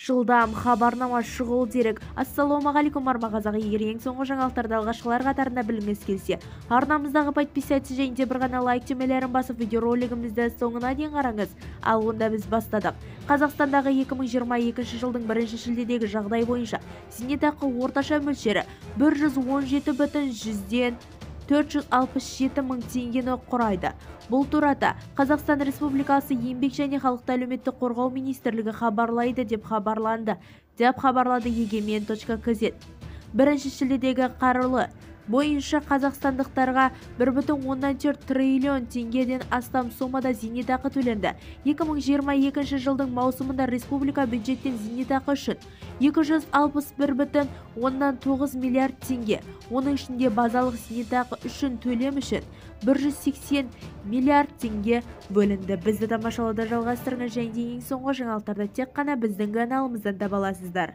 Жылдам хабарнама шұғыл дерек. Ассалаумағалейкум армағазағы, егер ең соңғы жаңалықтарды алғашқылар қатарында біліңіз келсе, арнамыздағы подписаться және де бір ғана лайк түймелерін басып видеоролигімізді соңына дейін қараңыз. Ал онда біз бастадық. Қазақстандағы 2022 жылдың 1 шілдедегі жағдай бойынша зейнетақы орташа мөлшері 117,100-ден 467 мың теңгені құрайды. Бұл турада Қазақстан Республикасы еңбек және халықты әлеуметтік қорғау министрлігі хабарлайды деп хабарлады егемен.кз. 1 шілдедегі қарылы бойынша қазақстандықтарға 1,4 триллион теңгеден астам сомада зейнетақы төленді. 2022 жылдың маусымында республика бюджеттен зейнетақы үшін 261,9 миллиард теңге, оның ішінде базалық зейнетақы үшін төлем үшін 180 миллиард теңге бөлінді. Бізді тамашалауды жалғастырыңыз және ең соңғы жаңалықтарды тек қана біздің каналымыздан таба аласыздар.